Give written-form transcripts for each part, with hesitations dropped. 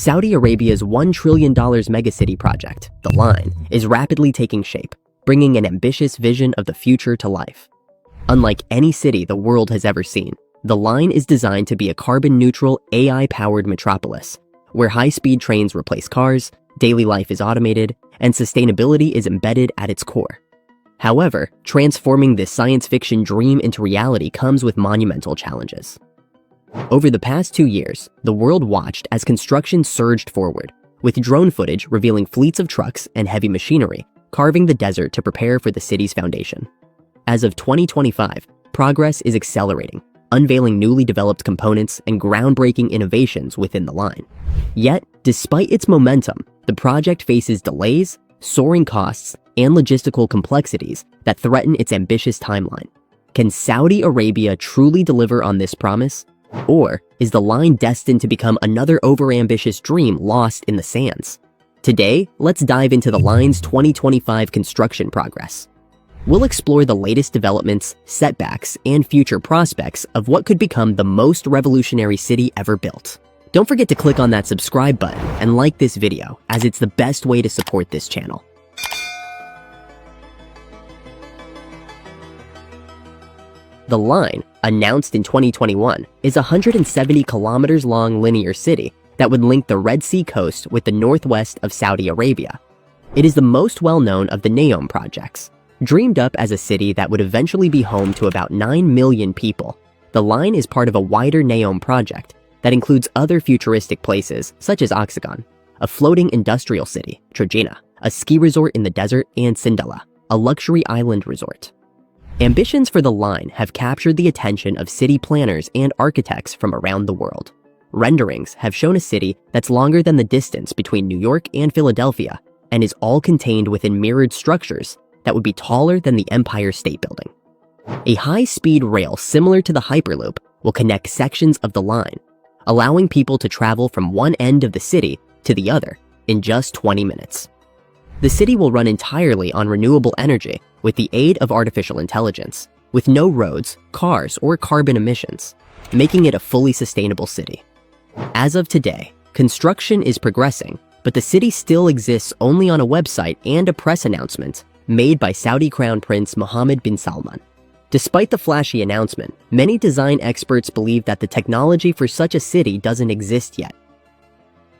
Saudi Arabia's $1 trillion megacity project, The Line, is rapidly taking shape, bringing an ambitious vision of the future to life. Unlike any city the world has ever seen, The Line is designed to be a carbon-neutral, AI-powered metropolis, where high-speed trains replace cars, daily life is automated, and sustainability is embedded at its core. However, transforming this science fiction dream into reality comes with monumental challenges. Over the past 2 years, the world watched as construction surged forward, with drone footage revealing fleets of trucks and heavy machinery carving the desert to prepare for the city's foundation. As of 2025, progress is accelerating, unveiling newly developed components and groundbreaking innovations within the line. Yet, despite its momentum, the project faces delays, soaring costs, and logistical complexities that threaten its ambitious timeline. Can Saudi Arabia truly deliver on this promise? Or is the line destined to become another overambitious dream lost in the sands? Today, let's dive into the line's 2025 construction progress. We'll explore the latest developments, setbacks, and future prospects of what could become the most revolutionary city ever built. Don't forget to click on that subscribe button and like this video, as it's the best way to support this channel. The Line, announced in 2021, is a 170 kilometers long linear city that would link the Red Sea coast with the northwest of Saudi Arabia. It is the most well-known of the NEOM projects. Dreamed up as a city that would eventually be home to about 9 million people, the Line is part of a wider NEOM project that includes other futuristic places such as Oxagon, a floating industrial city, Trojena, a ski resort in the desert, and Sindala, a luxury island resort. Ambitions for the Line have captured the attention of city planners and architects from around the world. Renderings have shown a city that's longer than the distance between New York and Philadelphia and is all contained within mirrored structures that would be taller than the Empire State Building. A high-speed rail similar to the Hyperloop will connect sections of the Line, allowing people to travel from one end of the city to the other in just 20 minutes. The city will run entirely on renewable energy with the aid of artificial intelligence, with no roads, cars, or carbon emissions, making it a fully sustainable city. As of today, construction is progressing, but the city still exists only on a website and a press announcement made by Saudi Crown Prince Mohammed bin Salman. Despite the flashy announcement, many design experts believe that the technology for such a city doesn't exist yet.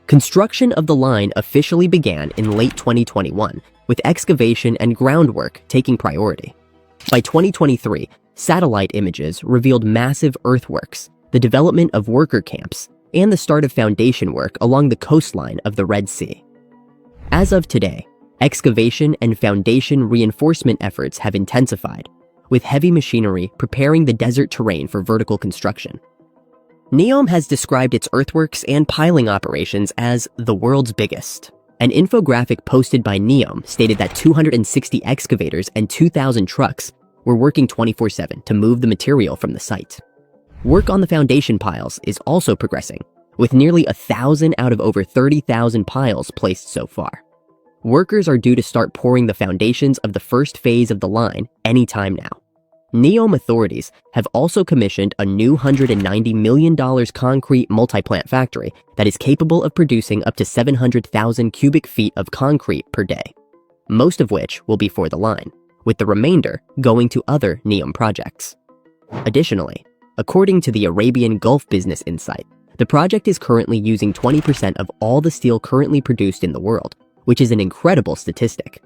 Construction of the Line officially began in late 2021, with excavation and groundwork taking priority. By 2023, satellite images revealed massive earthworks, the development of worker camps, and the start of foundation work along the coastline of the Red Sea. As of today, excavation and foundation reinforcement efforts have intensified, with heavy machinery preparing the desert terrain for vertical construction. NEOM has described its earthworks and piling operations as the world's biggest. An infographic posted by NEOM stated that 260 excavators and 2,000 trucks were working 24/7 to move the material from the site. Work on the foundation piles is also progressing, with nearly 1,000 out of over 30,000 piles placed so far. Workers are due to start pouring the foundations of the first phase of the Line anytime now. NEOM authorities have also commissioned a new $190 million concrete multi-plant factory that is capable of producing up to 700,000 cubic feet of concrete per day, most of which will be for the Line, with the remainder going to other NEOM projects. Additionally, according to the Arabian Gulf Business Insight, the project is currently using 20% of all the steel currently produced in the world, which is an incredible statistic.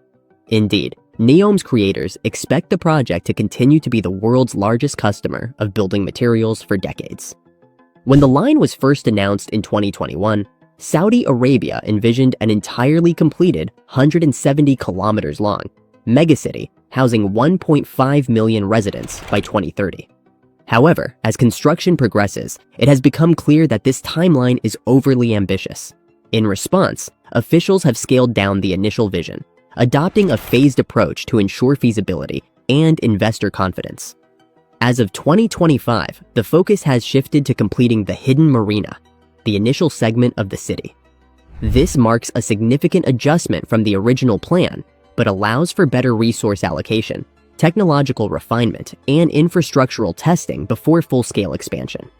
Indeed, NEOM's creators expect the project to continue to be the world's largest customer of building materials for decades. When the Line was first announced in 2021, Saudi Arabia envisioned an entirely completed 170 kilometers long megacity housing 1.5 million residents by 2030. However, as construction progresses, it has become clear that this timeline is overly ambitious. In response, officials have scaled down the initial vision, adopting a phased approach to ensure feasibility and investor confidence. As of 2025, the focus has shifted to completing the hidden marina, the initial segment of the city. This marks a significant adjustment from the original plan, but allows for better resource allocation, technological refinement, and infrastructural testing before full-scale expansion.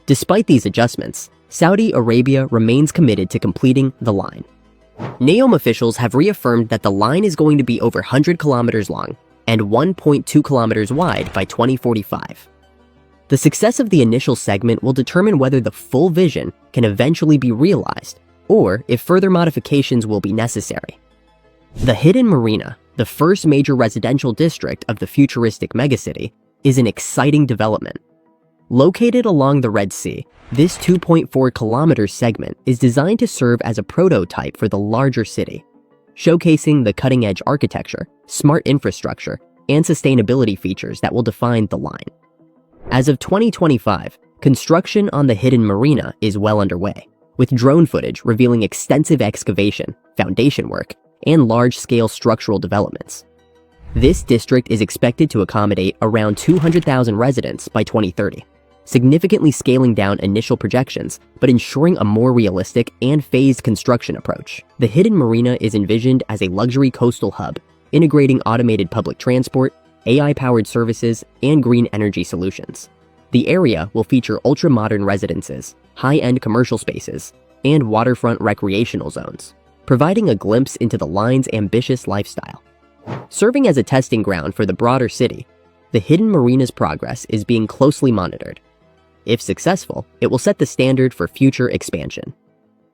Despite these adjustments, Saudi Arabia remains committed to completing the line. NEOM officials have reaffirmed that the line is going to be over 100 kilometers long and 1.2 kilometers wide by 2045. The success of the initial segment will determine whether the full vision can eventually be realized or if further modifications will be necessary. The Hidden Marina, the first major residential district of the futuristic megacity, is an exciting development. Located along the Red Sea, this 2.4-kilometer segment is designed to serve as a prototype for the larger city, showcasing the cutting-edge architecture, smart infrastructure, and sustainability features that will define the line. As of 2025, construction on the Hidden Marina is well underway, with drone footage revealing extensive excavation, foundation work, and large-scale structural developments. This district is expected to accommodate around 200,000 residents by 2030, significantly scaling down initial projections, but ensuring a more realistic and phased construction approach. The Hidden Marina is envisioned as a luxury coastal hub, integrating automated public transport, AI-powered services, and green energy solutions. The area will feature ultra-modern residences, high-end commercial spaces, and waterfront recreational zones, providing a glimpse into the line's ambitious lifestyle. Serving as a testing ground for the broader city, the Hidden Marina's progress is being closely monitored. If successful, it will set the standard for future expansion.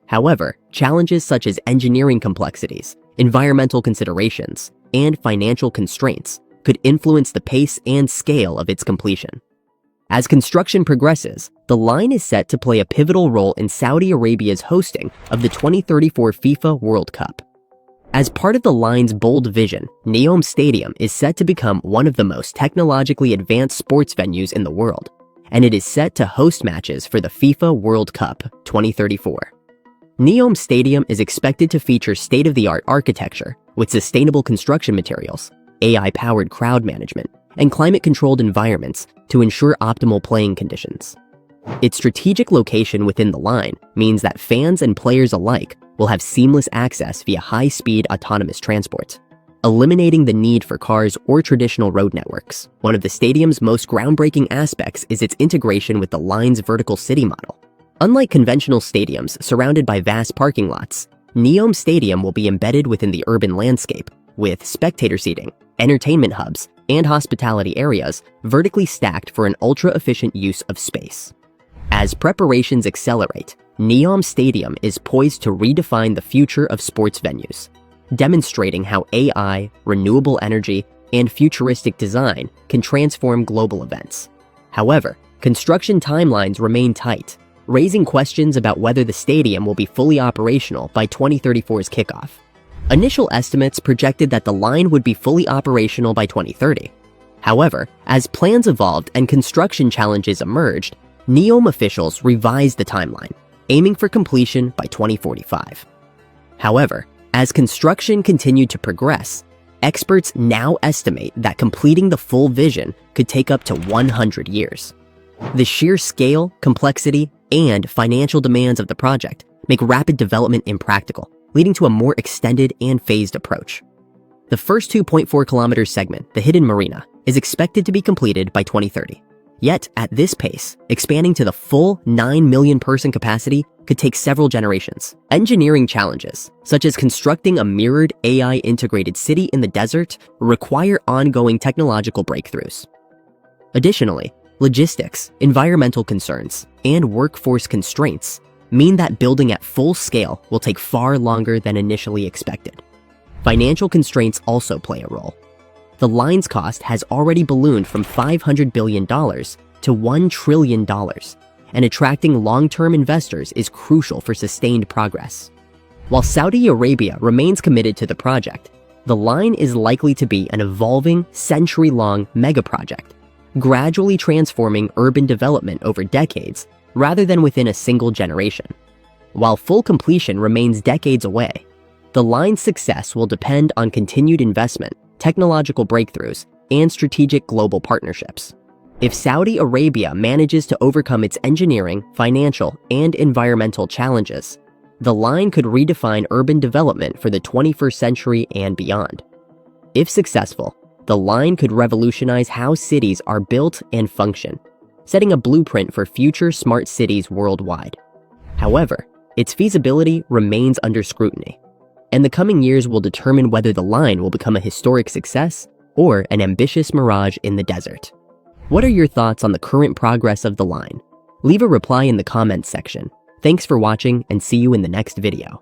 However, challenges such as engineering complexities, environmental considerations, and financial constraints could influence the pace and scale of its completion. As construction progresses, the line is set to play a pivotal role in Saudi Arabia's hosting of the 2034 FIFA World Cup. As part of the line's bold vision, NEOM Stadium is set to become one of the most technologically advanced sports venues in the world, and it is set to host matches for the FIFA World Cup 2034. NEOM Stadium is expected to feature state-of-the-art architecture with sustainable construction materials, AI-powered crowd management, and climate-controlled environments to ensure optimal playing conditions. Its strategic location within the line means that fans and players alike will have seamless access via high-speed autonomous transport, eliminating the need for cars or traditional road networks. One of the stadium's most groundbreaking aspects is its integration with the line's vertical city model. Unlike conventional stadiums surrounded by vast parking lots, NEOM Stadium will be embedded within the urban landscape, with spectator seating, entertainment hubs, and hospitality areas vertically stacked for an ultra-efficient use of space. As preparations accelerate, NEOM Stadium is poised to redefine the future of sports venues, demonstrating how AI, renewable energy, and futuristic design can transform global events. However, construction timelines remain tight, raising questions about whether the stadium will be fully operational by 2034's kickoff. Initial estimates projected that the line would be fully operational by 2030. However, as plans evolved and construction challenges emerged, NEOM officials revised the timeline, aiming for completion by 2045. However, as construction continued to progress, experts now estimate that completing the full vision could take up to 100 years. The sheer scale, complexity, and financial demands of the project make rapid development impractical, leading to a more extended and phased approach. The first 2.4-kilometer segment, the Hidden Marina, is expected to be completed by 2030. Yet, at this pace, expanding to the full 9 million person capacity could take several generations. Engineering challenges, such as constructing a mirrored AI-integrated city in the desert, require ongoing technological breakthroughs. Additionally, logistics, environmental concerns, and workforce constraints mean that building at full scale will take far longer than initially expected. Financial constraints also play a role. The line's cost has already ballooned from $500 billion to $1 trillion, and attracting long-term investors is crucial for sustained progress. While Saudi Arabia remains committed to the project, the line is likely to be an evolving, century-long mega-project, gradually transforming urban development over decades rather than within a single generation. While full completion remains decades away, the line's success will depend on continued investment, technological breakthroughs, and strategic global partnerships. If Saudi Arabia manages to overcome its engineering, financial, and environmental challenges, the line could redefine urban development for the 21st century and beyond. If successful, the line could revolutionize how cities are built and function, setting a blueprint for future smart cities worldwide. However, its feasibility remains under scrutiny, and the coming years will determine whether the line will become a historic success or an ambitious mirage in the desert. What are your thoughts on the current progress of the line? Leave a reply in the comments section. Thanks for watching and see you in the next video.